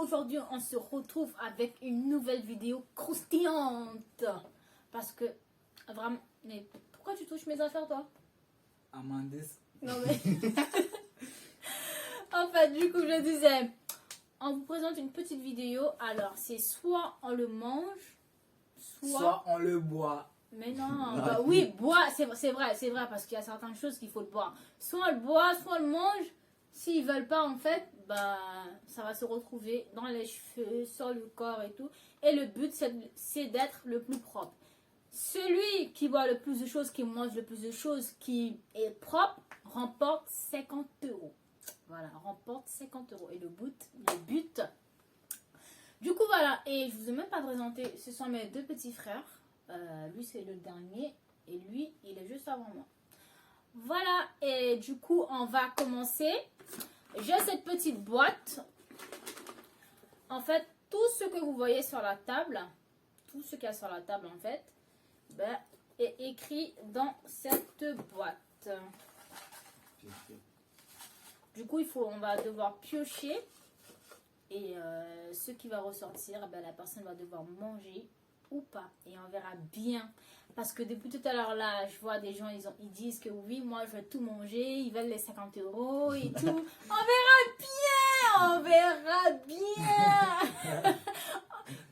aujourd'hui on se retrouve avec une nouvelle vidéo croustillante. Parce que, vraiment, mais pourquoi tu touches mes affaires toi? Amandis. Non mais... En fait, du coup, je disais, on vous présente une petite vidéo. Alors, c'est soit on le mange, Soit on le boit. Mais non, bah oui, boire, c'est vrai, parce qu'il y a certaines choses qu'il faut le boire. Soit on le boit, soit on le mange. S'ils veulent pas, en fait, bah, ça va se retrouver dans les cheveux, sur le corps et tout. Et le but, c'est d'être le plus propre. Celui qui boit le plus de choses, qui mange le plus de choses, qui est propre, remporte 50 €. Voilà, remporte 50 €. Et le but, du coup, voilà. Et je vous ai même pas présenté, ce sont mes deux petits frères. Lui, c'est le dernier. Et lui, il est juste avant moi. Voilà. Et du coup, on va commencer. J'ai cette petite boîte. En fait, tout ce que vous voyez sur la table, tout ce qu'il y a sur la table, en fait, ben, est écrit dans cette boîte. Du coup, on va devoir piocher. Et ce qui va ressortir, ben, la personne va devoir manger ou pas. Et on verra bien. Parce que depuis tout à l'heure là, je vois des gens, ils disent que oui, moi je vais tout manger. Ils veulent les 50 € et tout. On verra bien.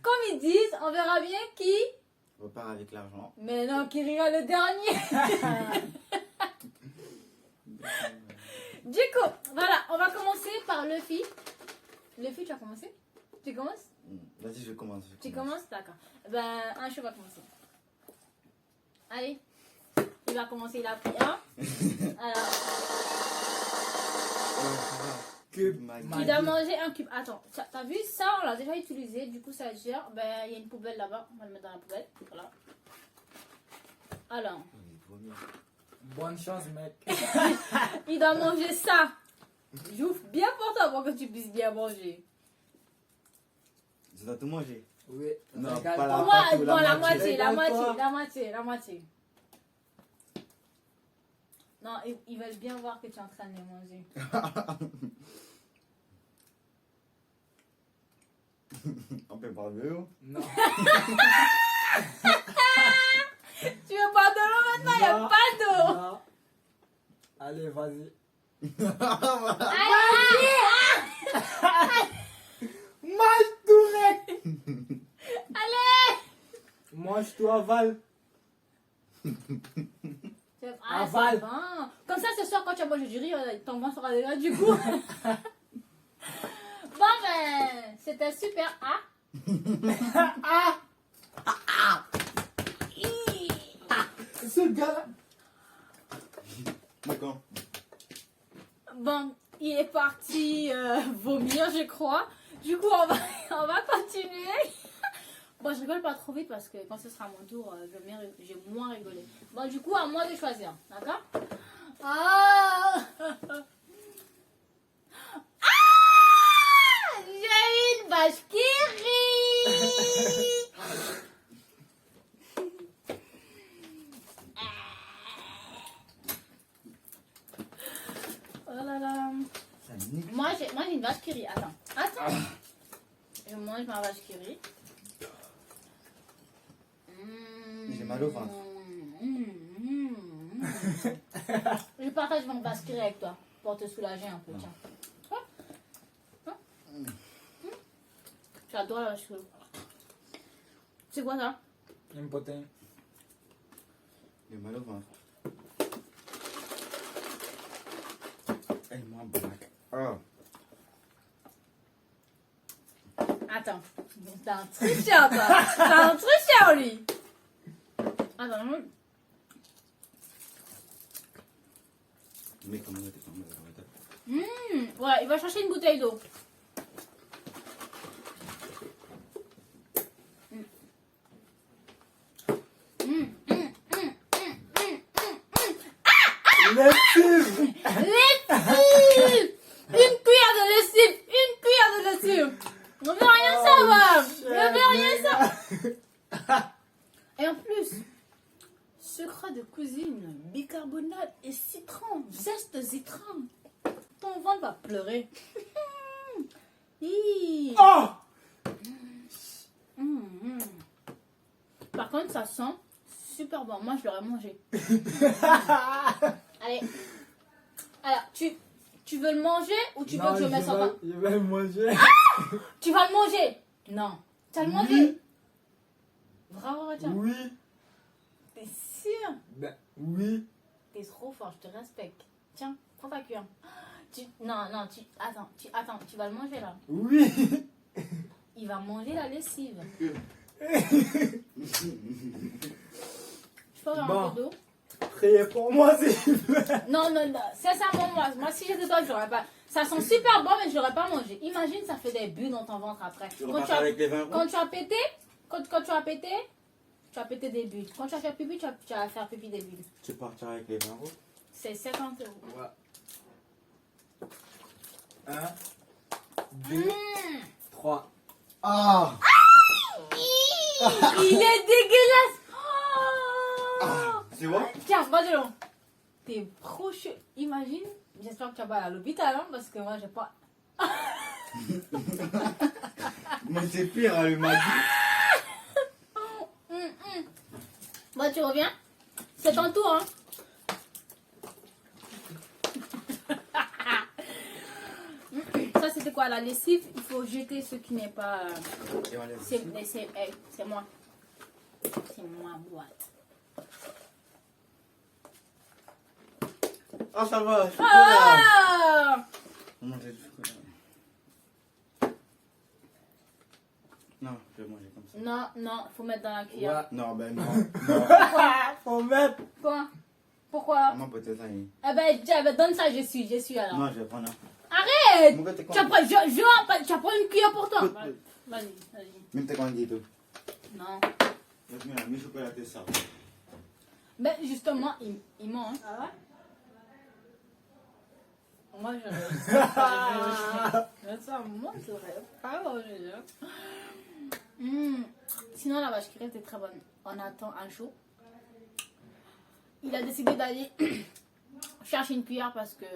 Comme ils disent, on verra bien qui repart avec l'argent. Mais non, qui rira le dernier. Du coup, voilà, on va commencer par Luffy. Luffy, tu as commencé? Tu commences? Vas-y, je commence. Tu commences? D'accord. Ben, un chou va commencer. Allez. Il va commencer, il a pris un. Alors, tu dois manger un cube. Attends, t'as vu ça? On l'a déjà utilisé. Du coup, ça gère. Ben, il y a une poubelle là-bas. On va le mettre dans la poubelle. Voilà. Alors. Bonne chance, mec. Il doit manger ça. J'ouvre bien pour toi pour que tu puisses bien manger. Tu dois tout manger. Oui. Non, Regarde pas toi. la Moi, partie ou bon, la Regarde-toi. moitié. Non, ils veulent bien voir que tu es en train de les manger. On peut pas de l'eau. Non. Tu veux pas de l'eau maintenant? Il n'y a Non. pas d'eau. Non. Allez, vas-y. Mange tout, mec. Allez. Mange tout, avale. Ah, Avale. c'est bon. Comme ça, ce soir, quand tu as mangé du riz, ton ventre sera déjà du coup. Bon, ben, c'était super. Ah. Ce gars-là. D'accord. Bon, il est parti vomir, je crois. Du coup, on va continuer. Bon, je rigole pas trop vite parce que quand ce sera mon tour, j'ai moins rigolé. Bon, du coup, à moi de choisir. D'accord? Ah! Ah! J'ai une vache qui rit! Oh là là. Ça nique. Moi, j'ai une vache qui rit. Attends. Je mange ma vache qui rit. J'ai mal au ventre. Je partage mon vache qui rit avec toi pour te soulager un peu. Tiens. J'adore la vache qui rit. C'est quoi ça? Un potin. J'ai mal au ventre. Moi, black. Oh. Attends. T'as un tricheur, toi. T'as un tricheur, lui. Attends. Mais comment t'es pas mal? Ouais, il va chercher une bouteille d'eau. Lessive. Lessive! Une cuillère de lessive! Une cuillère de lessive! On veut rien savoir! On veut rien savoir! Et en plus, secret de cuisine, bicarbonate et citron, zeste citron. Ton ventre va pleurer. Hi. Oh! Mm. Par contre, ça sent super bon. Moi, je l'aurais mangé. Allez. Alors, tu veux le manger ou tu veux que je mette ça dans... Je vais le manger. Tu vas le manger? Non. Tu vas le manger? Oui. Bravo, tiens. Oui. T'es sûr? Ben, oui. T'es trop fort, je te respecte. Tiens, prends ta cuillère. Non, attends, tu vas le manger là. Oui. Il va manger la lessive. Je peux avoir Bon. un peu d'eau? Priez pour moi, s'il vous plaît. Non, sincèrement, moi si j'étais toi, j'aurais pas. Ça sent super bon, mais je l'aurais pas mangé. Imagine, ça fait des bulles dans ton ventre après. Tu repars avec les 20 euros? Quand tu as pété, quand tu as pété, tu as pété des bulles. Quand tu as fait pipi, tu vas faire pipi des bulles. Tu partiras avec les 20 euros? C'est 50 euros. Ouais. 1, 2, 3. Ah! Il est dégueulasse. Oh. C'est bon? Tiens, vas-y, t'es trop chaud. Imagine, j'espère que tu vas pas aller à l'hôpital, hein, parce que moi, j'ai pas. Mais c'est pire, hein, le m'a dit. Bon, tu reviens? C'est ton tour, hein. Ça, c'était quoi, la lessive? Il faut jeter ce qui n'est pas... Et on lève C'est ici. moi. C'est ma boîte. Ah, ça va, chocolat. Ah! On mange du chocolat. Non, je vais manger comme ça. Non, faut mettre dans la cuillère. Ouais. Non, ben non. Faut mettre. Quoi? Pourquoi? Moi, peut-être ça y est. Eh ben, donne ça, je suis alors. Non, je vais prendre un. Arrête! Mon gars, t'es Tu vas con. prendre, tu vas prendre une cuillère pour toi. Vas-y. Même t'es quand dit tout. Non. Laisse-moi là, mes chocolats, t'es ça. Ben, justement, il ment. Hein. Ah ouais? Moi, je ça, moi, je l'aurais pas mangé. Sinon, la vache qui reste est très bonne. On attend un jour. Il a décidé d'aller chercher une cuillère parce qu'un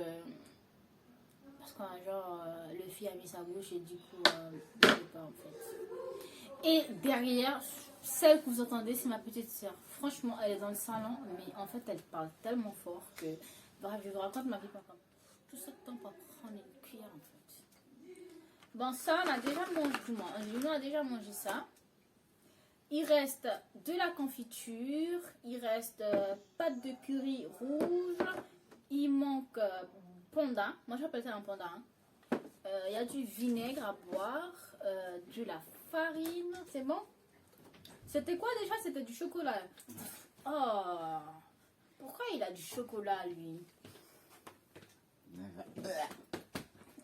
genre, le fils a mis sa bouche et du coup, je sais pas en fait. Et derrière, celle que vous entendez, c'est ma petite soeur. Franchement, elle est dans le salon, mais en fait, elle parle tellement fort que... Bref, je vous raconte ma vie papa. Tout ce temps pour prendre une cuillère en fait. Bon, ça, on a déjà mangé, Juno a déjà mangé ça. Il reste de la confiture, il reste pâte de curry rouge, il manque panda, moi j'appelle ça un panda. Hein. Il y a du vinaigre à boire, de la farine, c'est bon? C'était quoi déjà? C'était du chocolat. Oh, pourquoi il a du chocolat lui?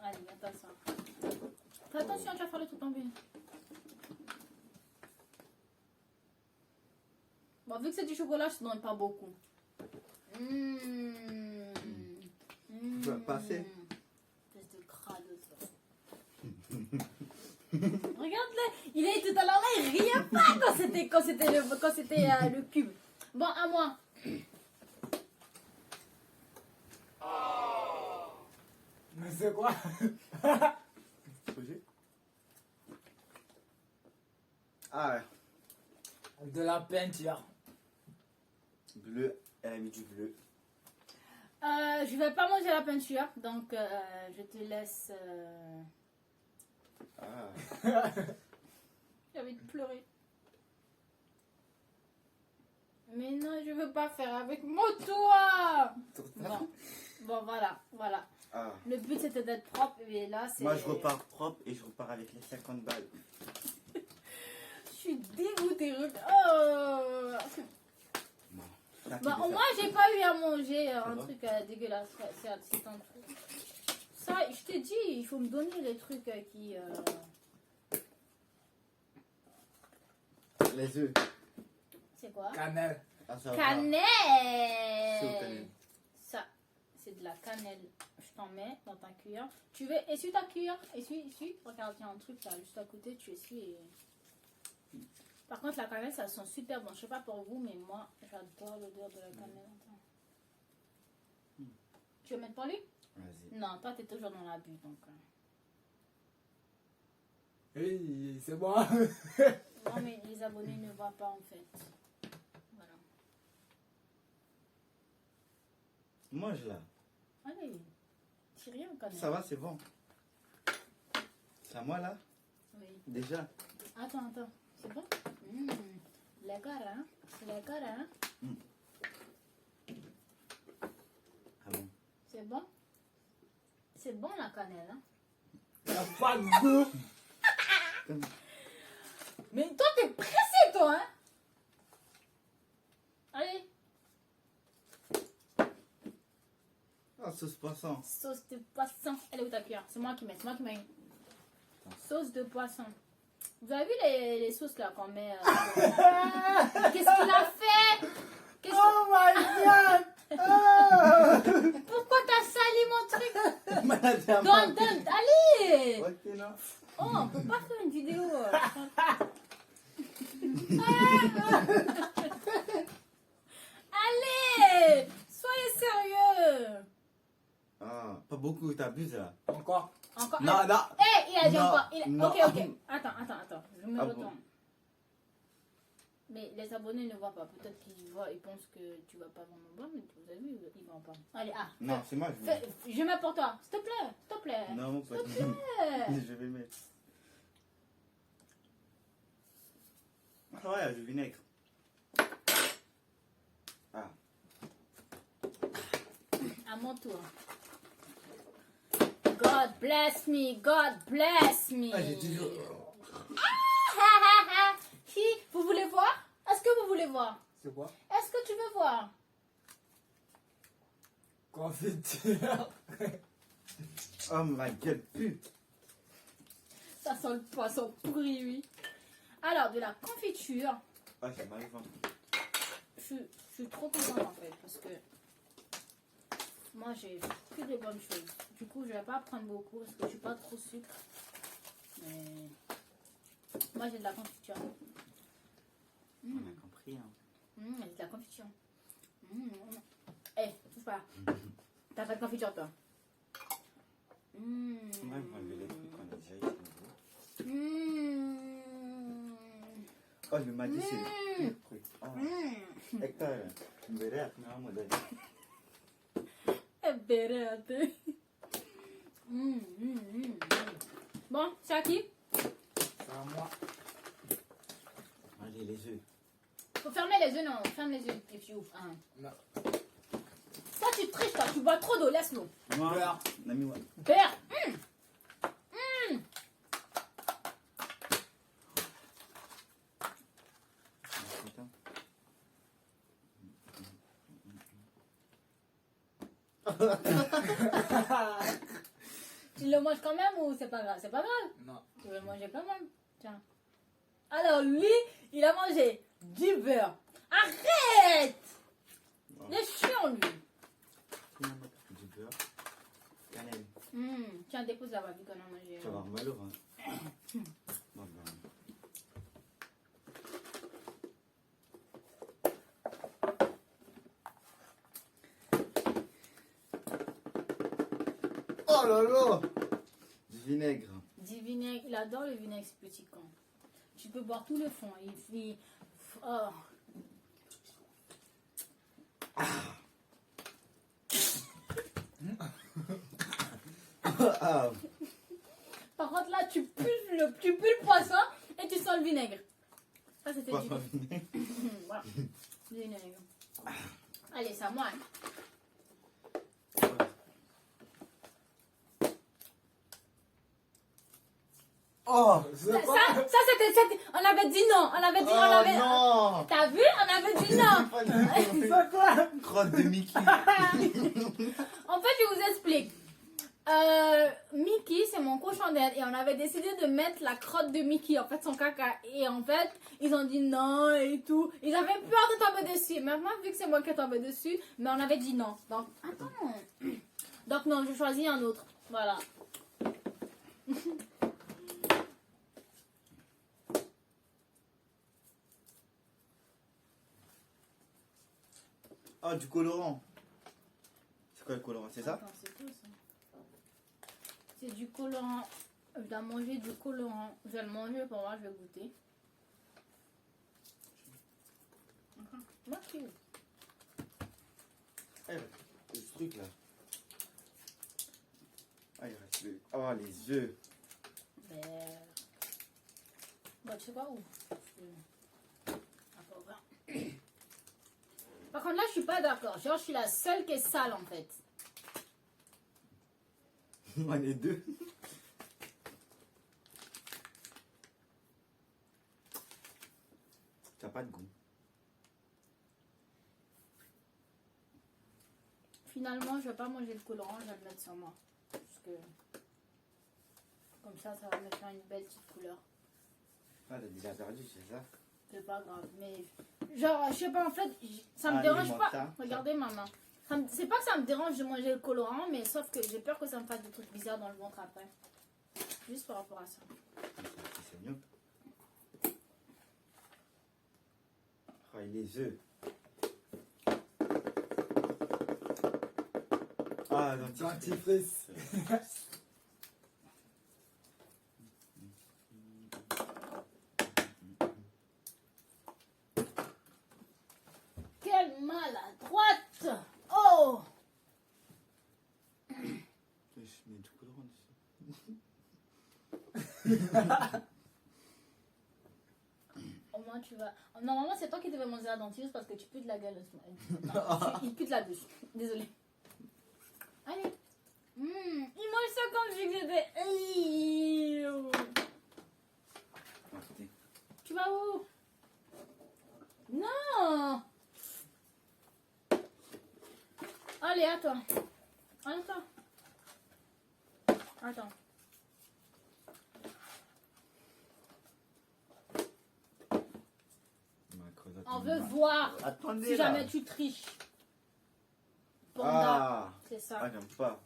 Allez, attends ça. Fais attention, tu vas faire le tout tomber. Bon, vu que c'est du chocolat, je te donne pas beaucoup. Tu vas passer. Espèce de crado, ça. Regarde-le, il est tout à l'heure là, il riait pas quand c'était le cube. Bon, à moi. Mais c'est quoi? Ah ouais. De la peinture. Bleu, elle a mis du bleu. Je vais pas manger la peinture, donc je te laisse. Ah. J'ai envie de pleurer. Mais non, je veux pas faire avec mon toit. Bon, voilà. Ah. Le but c'était d'être propre, et là c'est. Moi, je repars propre et je repars avec les 50 balles. Je suis dégoûtée. Oh. Bah, au moins, j'ai pas eu à manger un truc dégueulasse. C'est un truc. Ça, je t'ai dit, il faut me donner les trucs qui. Les œufs. C'est quoi? Cannelle. Ah, ça va. Cannelle! C'est au cannelle. Ça, c'est de la cannelle. Je t'en mets dans ta cuillère. Tu veux, essuie ta cuillère. Essuie. Regarde, il y a un truc là, juste à côté, tu essuies. Et... Par contre, la cannelle, ça sent super bon. Je sais pas pour vous, mais moi, j'adore l'odeur de la cannelle. Attends. Tu veux mettre pour lui? Vas-y. Non, toi, t'es toujours dans l'abus, donc. Oui, c'est bon. Non, mais les abonnés ne voient pas en fait. Voilà. Mange là. Allez, tire rien quand même. Ça va, c'est bon. C'est à moi là? Oui. Déjà? Attends. C'est bon? D'accord, hein? C'est d'accord, hein? Ah bon? C'est bon? C'est bon la cannelle, hein? Il n'y a pas de goût. Mais toi, t'es pressé, toi, hein? Allez, Ah, sauce poisson. sauce de poisson. Elle est où ta cuillère? C'est moi qui mets, Sauce de poisson. Vous avez vu les sauces là qu'on met Qu'est-ce qu'il a fait? Oh my god. Pourquoi t'as sali mon truc? Madame. Donne, allez! Ok, non. Oh, on peut pas faire une vidéo. Allez! Soyez sérieux! Ah, pas beaucoup, t'abuses là. Encore. Encore. Non, non. Eh, il a dit Non, encore. non. Ok. Attends. Je me Ah bon. retourne. Mais les abonnés ne voient pas. Peut-être qu'ils voient, ils pensent que tu vas pas vraiment boire, mais vous avez vu, ils voient pas. Allez, Non, c'est moi, je vais. je mets pour toi. S'il te plaît. Non, pas S'il te plaît. Je vais mettre. Ah ouais, du vinaigre. Ah. À mon tour. God bless me. Ah, j'ai toujours. Qui? Vous voulez voir? Est-ce que vous voulez voir? C'est quoi? Est-ce que tu veux voir? Confiture. Oh ma gueule, pute. Ça sent le poisson pourri, oui. Alors, de la confiture. Ah, j'ai mal au ventre. Je suis trop contente en fait parce que moi j'ai que des bonnes choses. Du coup, je vais pas prendre beaucoup parce que je suis pas trop sucre. Mais moi j'ai de la confiture. On a compris, hein. J'ai de la confiture. Eh, touche pas. T'as pas de confiture toi. Ouais, moi, je vais les trucs qu'on a déjà eu. Oh, le madi, c'est le pire truc. Oh. Hector, tu me verrais, tu me verrais, moi, d'ailleurs. Eh, bérette. Bon, c'est à qui? C'est à moi. Allez, les œufs. Faut fermer les yeux, non. Ferme les yeux et tu ouvres. Non. Toi, tu triches, toi. Tu bois trop d'eau. Laisse l'eau. Moi, Beurre. on a mis ouais. Beurre. Putain. Tu le manges quand même ou c'est pas grave? C'est pas grave. Non. Tu veux le manger quand même. Tiens. Alors, lui, il a mangé du beurre. Arrête! Il est chiant, lui. Du beurre. Cannelle. Tiens, dépose là-bas, vu qu'on a mangé. Tu vas avoir mal au ventre. Bon, ben. Oh là là! Du vinaigre. Du vinaigre. Il adore le vinaigre, ce petit con. Tu peux boire tout le fond. Oh. Ah, Par contre, là, tu pues le poisson et tu sens le vinaigre. Ça, c'était pas du ma vinaigre. Voilà. Du vinaigre. Allez, c'est à moi. Hein. Oh! C'est quoi? Ça c'était. On avait dit non. On avait dit. on avait... non! T'as vu? On avait dit non. C'est quoi? Crotte de Mickey. En fait, je vous explique. Mickey, c'est mon cochon d'Inde et on avait décidé de mettre la crotte de Mickey, en fait, son caca. Et en fait, ils ont dit non et tout. Ils avaient peur de tomber dessus. Maintenant, vu que c'est moi qui est tombé dessus, mais on avait dit non. Donc, attends. Donc, non, je choisis un autre. Voilà. Oh, du colorant. C'est quoi le colorant? C'est ça? Attends, c'est quoi ça? C'est du colorant Je dois manger du colorant. Je vais le manger pour voir, je vais goûter. Moi, qui Eh, ce truc là. Ah, il reste le... Oh, les œufs. Ben... Bah, tu sais pas où. Par contre, là, je suis pas d'accord. Genre, je suis la seule qui est sale, en fait. Moi, les deux. T'as pas de goût. Finalement, je vais pas manger le colorant, je vais le mettre sur moi. Parce que... Comme ça va me faire une belle petite couleur. Ah, t'as déjà perdu, c'est ça? C'est pas grave, mais... Genre, je sais pas, en fait, ça me Ah, dérange dis-moi pas. ça. Regardez ma main. C'est pas que ça me dérange de manger le colorant, mais sauf que j'ai peur que ça me fasse des trucs bizarres dans le ventre après. Juste par rapport à ça. C'est mieux. Oh, et les œufs. Ah, Dentifrice. Quelle maladroite! Oh! Je mets du colorant dessus. Au moins tu vas... Normalement c'est toi qui devais manger la dentiste parce que tu pues de la gueule. Non, il pue de la bouche. Désolée. Allez. Il mange ça comme si j'étais... Ah, c'était- Tu vas où? Non! Allez, à toi. Attends. Attends. On veut voir Attendez si là. jamais tu triches. Panda. Ah, C'est ça. ah j'aime pas.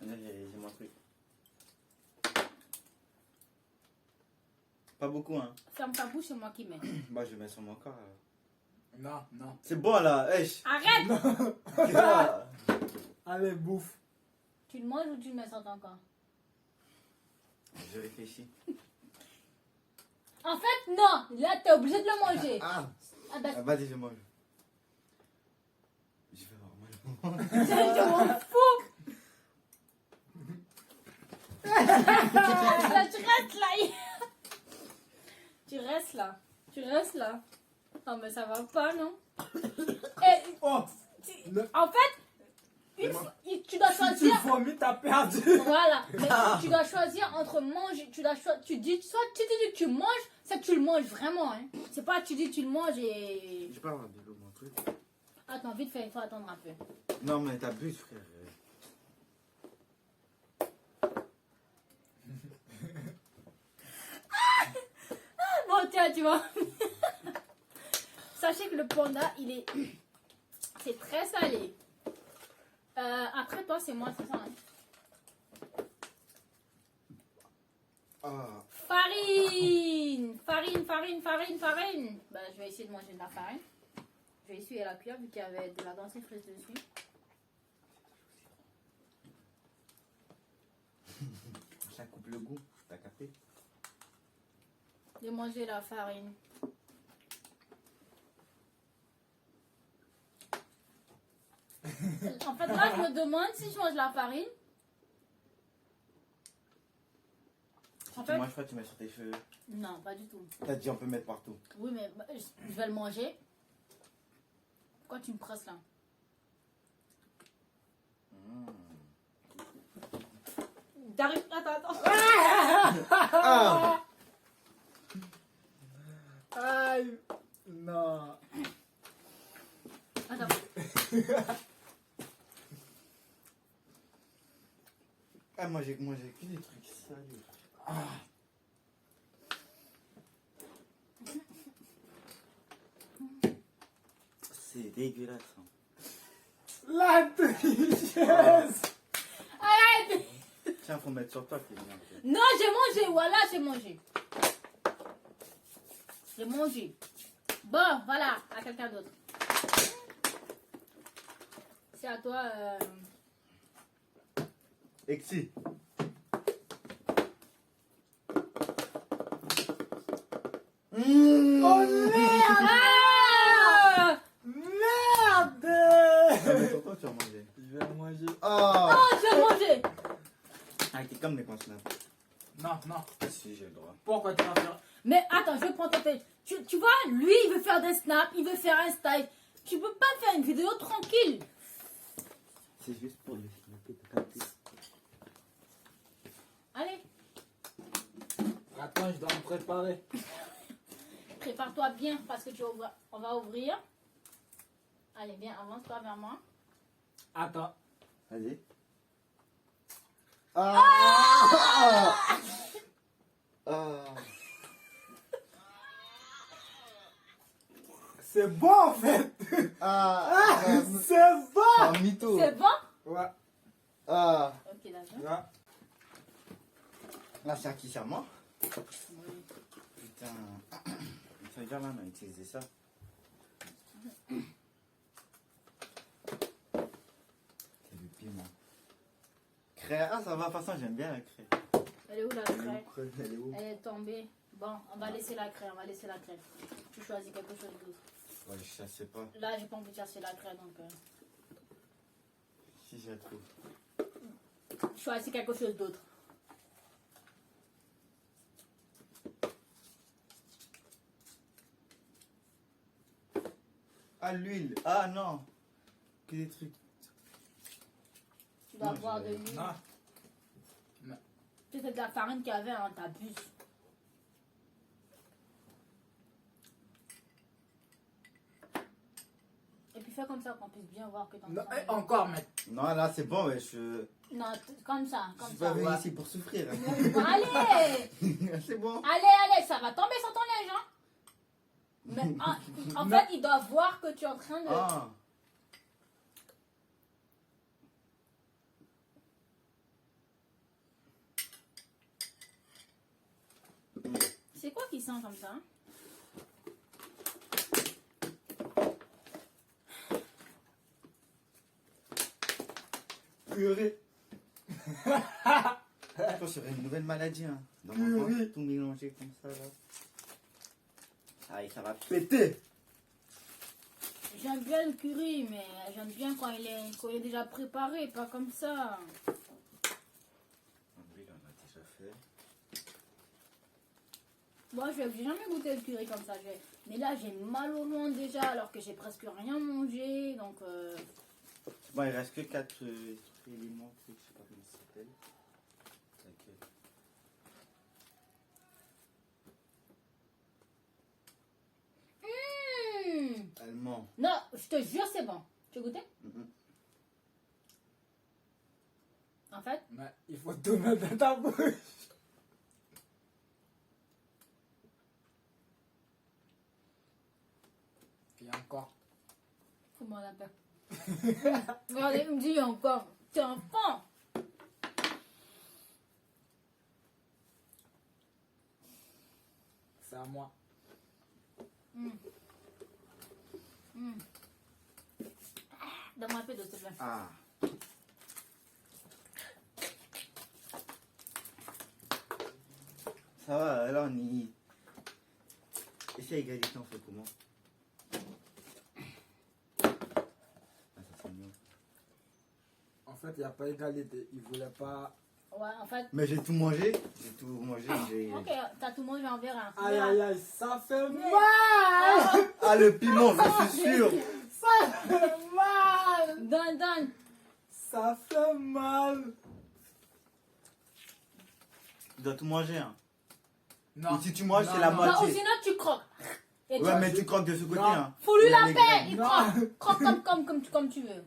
J'ai mon truc. Pas beaucoup, hein. Ferme ta bouche, c'est moi qui mets. Moi, je mets sur mon corps. Non, non. C'est bon là, wesh. Arrête! Ah. Allez, bouffe. Tu le manges ou tu le mets sur ton corps? Je réfléchis. En fait, non. Là, t'es obligé de le manger. Ah, Ah bah, ah vas-y, je mange. Je vais avoir mal. je m'en fous. Là, tu restes là. Tu restes là. Tu restes là. Non, mais ça va pas, non? Et, Oh! en fait, tu dois Si tu choisir. vomis, t'as perdu. Voilà. Mais tu dois choisir entre manger. Tu dis, soit tu te dis que tu manges, c'est que tu le manges vraiment. Hein. C'est pas tu dis que tu le manges et. Je peux avoir de l'eau, mon truc. Attends, vite fait, il faut attendre un peu. Non, mais t'abuses, frère. Bon, tiens, tu vois. Sachez que le panda, il est. C'est très salé. Après, toi, c'est moi, c'est ça. Hein. Ah, Farine! Farine, farine, farine, farine. Bah, je vais essayer de manger de la farine. Je vais essuyer la cuillère vu qu'il y avait de la dentifrice dessus. ça coupe le goût. T'as capté? De manger la farine. En fait, là, je me demande si je mange la farine. En fait, Moi, je crois que tu mets sur tes cheveux. non, pas du tout. T'as dit on peut mettre partout. Oui, mais je vais le manger. Pourquoi tu me presses là? T'arrives. Attends. Ah. Aïe. Non. Attends. Ah, moi, j'ai que des trucs salés. C'est dégueulasse. Hein. La tricheuse. Arrête! Tiens, faut mettre sur toi, c'est bien. Non, j'ai mangé. Voilà, j'ai mangé. J'ai mangé. Bon, voilà, à quelqu'un d'autre. C'est à toi. Exi. Oh merde! Ah Merde! Mais pourquoi tu as mangé? Je vais manger. Oh! Oh, tu as mangé. Ah, t'es comme les consommateurs. Non, non. Si, j'ai le droit. Pourquoi tu vas faire? Mais attends, je prends ton téléphone. Tu vois, lui, il veut faire des snaps, il veut faire un style. Tu peux pas faire une vidéo tranquille. C'est juste pour le snapper, t'as capté? Allez, Attends, je dois me préparer. prépare-toi bien parce que on va ouvrir. Allez, viens, avance-toi vers moi. Attends. Vas-y. Ah! Ah! C'est bon en fait. Ah! Ah, Ah, c'est bon. un mytho! C'est bon? Ouais. Ah! Ok, d'accord. Ouais. Là, c'est à qui, c'est à moi? Oui. Putain. Ça veut dire là, on a utilisé ça. C'est du piment. Craie. Ah, ça va, de toute façon, j'aime bien la craie. Elle est où la Elle est craie? où, craie? Elle est où? Elle est tombée. Bon, on va laisser la craie, Tu choisis quelque chose d'autre. Ouais, je sais pas. Là, j'ai pas envie de chasser la craie, donc Si je la trouve. choisis quelque chose d'autre. Ah, l'huile. Ah, non. Que des trucs. Tu dois Non, boire je- de l'huile. Non. C'est de la farine qu'il y avait dans ta buse. Et puis fais comme ça qu'on puisse bien voir que t'en Non, as. encore, mec. Non, là, c'est bon, mais je. Non, comme ça, Je comme suis ça. pas venu Ouais. ici pour souffrir. Allez, C'est bon. allez, ça va tomber sur ton linge, hein. Mais en fait, ils doivent voir que tu es en train de... Ah. C'est quoi qui sent comme ça? Purée. Je pense qu'il y aurait une nouvelle maladie, hein. Dans mon Purée. ventre, tout mélangé comme ça, là. Aïe, ça va péter. J'aime bien le curry, mais j'aime bien quand il est déjà préparé, pas comme ça. Lui, il en a déjà fait. Moi, j'ai jamais goûté le curry comme ça. Mais là, j'ai mal au ventre déjà, alors que j'ai presque rien mangé. Donc, Bon, il reste que 4 éléments, je sais pas comment ça s'appelle. T'inquiète. Allemand. Non, je te jure, c'est bon. Tu as goûté? Mhm. En fait, Mais il faut tout mettre dans ta bouche. Et encore. comment on appelle? Regardez, il me dit encore. T'es un fan. C'est à moi. Donne-moi un peu d'eau, s'il te plaît. Ah. Ça va, là on y. Et si à égalité, on fait comment? Ah, ça c'est mieux. En fait, il n'y a pas égalité. Il voulait pas. Ouais, en fait. Mais j'ai tout mangé. J'ai tout mangé. J'ai... Ok, t'as tout mangé, on verra. Aïe aïe aïe, ça fait mal! Ah, le piment, je suis sûr. Ça fait mal! Donne. Ça fait mal! Tu dois tout manger, hein. Non. Et si tu manges, Non, c'est la non. moitié. Ou sinon, tu croques. Et Ouais, tu- mais tu croques de ce côté, Non. hein. Fous-lui Il y a la les paix, graines. il Non. croque. Croque comme tu veux.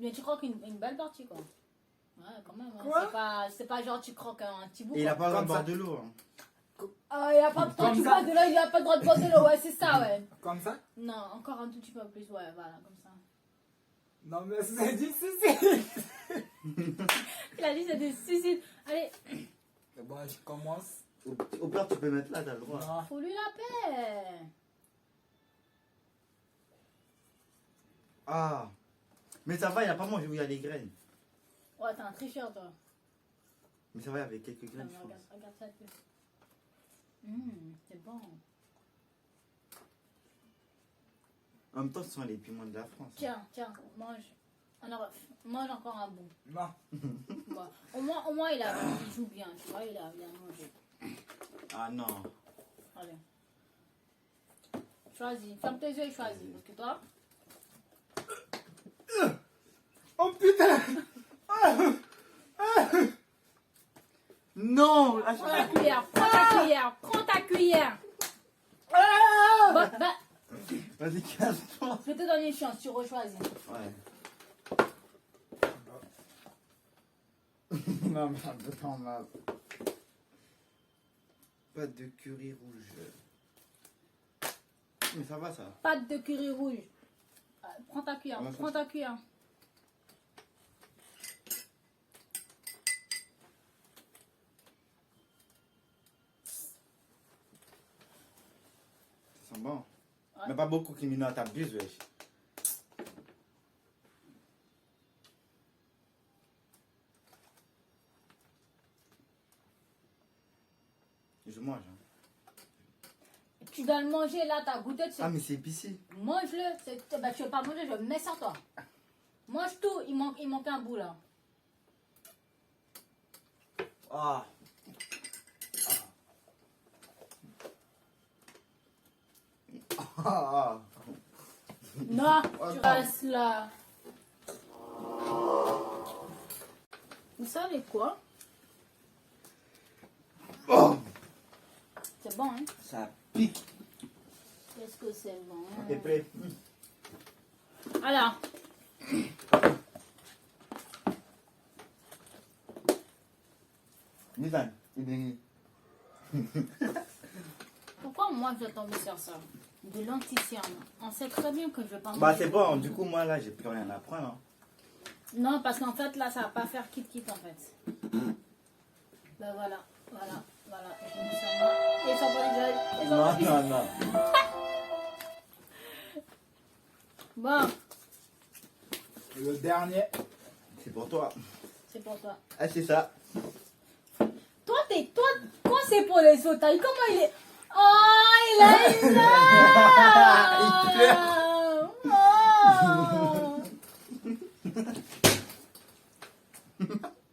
Mais tu croques une belle partie, quoi. Ouais, quand même. Hein. Quoi? C'est pas genre tu croques un petit bout. Et il a quoi. pas le droit Comme de ça. boire de l'eau, hein. Ah, il a pas de temps, Comme tu ça. vois, de là, il a pas le droit de boire de l'eau. Ouais, c'est ça, ouais. Comme ça? Non, encore un tout petit peu plus, ouais, voilà, comme ça. Non, mais c'est difficile! Il a dit c'est des suicides. Allez, C'est bon, je commence. Au pire, tu peux mettre là, t'as le droit. Non. fous-lui la paix. Ah. Mais ça va, il a pas mangé où il y a les graines. Ouais, t'es un tricheur, toi. Mais ça va, il y avait quelques Non, graines, mais je pense. regarde ça un peu. C'est bon. En même temps, ce sont les piments de la France. Tiens, mange. Alors, mange encore un bout. Non. Bon. Au moins il joue bien, tu vois, il a bien mangé. Ah non. Allez. Choisis. Ferme tes yeux et choisis. Parce que toi, Oh putain. Non. prends ta cuillère, prends ta cuillère. Bon, bah, Vas-y, casse-toi. je te donne une chance, tu rechoisis. Ouais. Non, mais de temps mal. Pâte de curry rouge. Mais ça va, ça. Pâte de curry rouge. Prends ta cuillère, Ouais, prends ta cuillère. Ça sent bon. Ouais. Mais pas beaucoup qui minent à ta buse, wesh. Je mange. Hein. Tu dois le manger là, t'as goûté de Ah, mais c'est épicé. Mange-le. Bah, tu veux pas manger, je mets sur toi. Mange tout, il manque un bout là. Ah. Ah. Non, tu restes là. Vous savez quoi? Oh. C'est bon, hein? Ça pique. Qu'est-ce que c'est bon? T'es prêt? Alors, Nissan, il est... pourquoi moi je dois tomber sur ça? De l'anticerne. On sait très bien que je vais pas Bah manger. c'est bon, du coup moi là j'ai plus rien à prendre. Hein. Non, parce qu'en fait là ça va pas faire kit en fait. Ben voilà. Je me sers moi. Et ça va déjà. Non. Bon, Le dernier. C'est pour toi. c'est pour toi. Ah c'est ça. Toi, quand c'est pour les autres, t'as vu comment il est. Oh, il a une larme. Oh.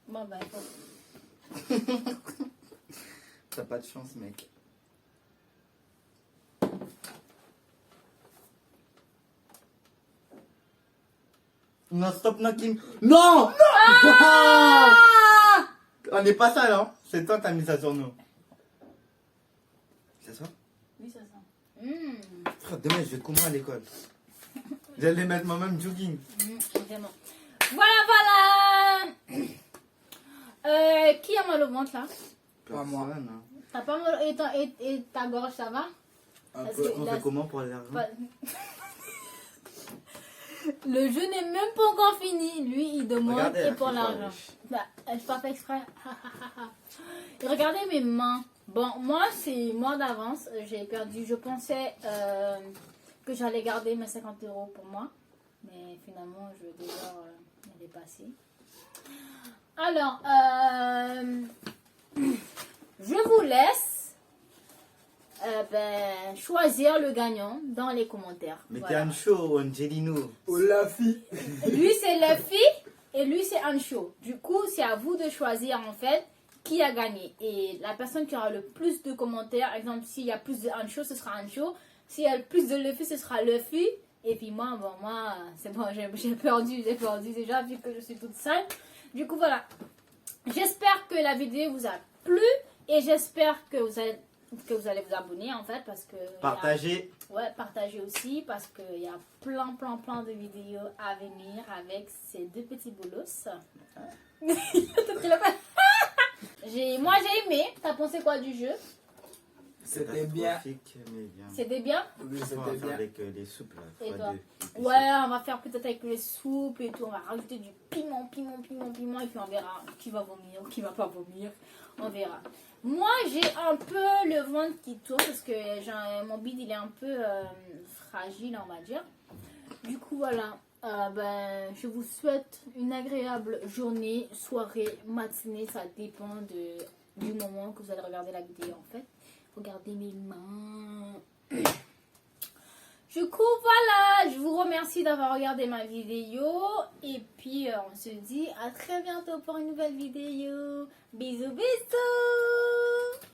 Bon, ben, écoute. T'as pas de chance mec. Non stop Nakim. Non. Ah. On n'est pas ça là. C'est toi qui as mis ça sur nous. C'est ça? Oui, c'est ça. Frère, demain je vais courir à l'école. J'allais mettre moi-même jogging. Évidemment. Voilà. Qui a mal au ventre là? Pas moi. Personne, hein. T'as pas mal et ta gorge, ça va? Un Parce peu. que On là, fait comment pour aller à pas- Le jeu n'est même pas encore fini. Lui, il demande Regardez, et la pour FIFA, l'argent. wesh. Bah, je pas fait exprès. Et regardez mes mains. Bon, moi, c'est moi d'avance. J'ai perdu. Je pensais que j'allais garder mes 50 € pour moi. Mais finalement, je vais devoir les dépasser. Alors, je vous laisse choisir le gagnant dans les commentaires. Mais Voilà. t'es un show, Angelino. Oh la fille. Lui, c'est Luffy et lui, c'est Ancho. Du coup, c'est à vous de choisir en fait qui a gagné. Et la personne qui aura le plus de commentaires, par exemple, s'il y a plus de Ancho, ce sera Ancho. S'il y a le plus de Luffy, ce sera Luffy. Et puis moi, c'est bon, j'ai perdu déjà vu que je suis toute seule. Du coup, voilà. J'espère que la vidéo vous a plu et j'espère que vous allez vous abonner en fait parce que Partagez. ouais, partagez aussi parce qu'il y a plein de vidéos à venir avec ces deux petits boulos. Moi j'ai aimé. T'as pensé quoi du jeu? C'était bien. Catastrophique, mais bien. C'était bien? Oui, On va c'était faire bien. avec les soupes là. Et fois toi? deux. Ouais, on va faire peut-être avec les soupes et tout. On va rajouter du piment. Et puis on verra qui va vomir ou qui va pas vomir. On verra. Moi, j'ai un peu le ventre qui tourne parce que mon bide, il est un peu fragile, on va dire. Du coup, voilà. Je vous souhaite une agréable journée, soirée, matinée. Ça dépend du moment que vous allez regarder la vidéo, en fait. Regardez mes mains. Du coup, voilà. Je vous remercie d'avoir regardé ma vidéo. Et puis, on se dit à très bientôt pour une nouvelle vidéo. Bisous, bisous.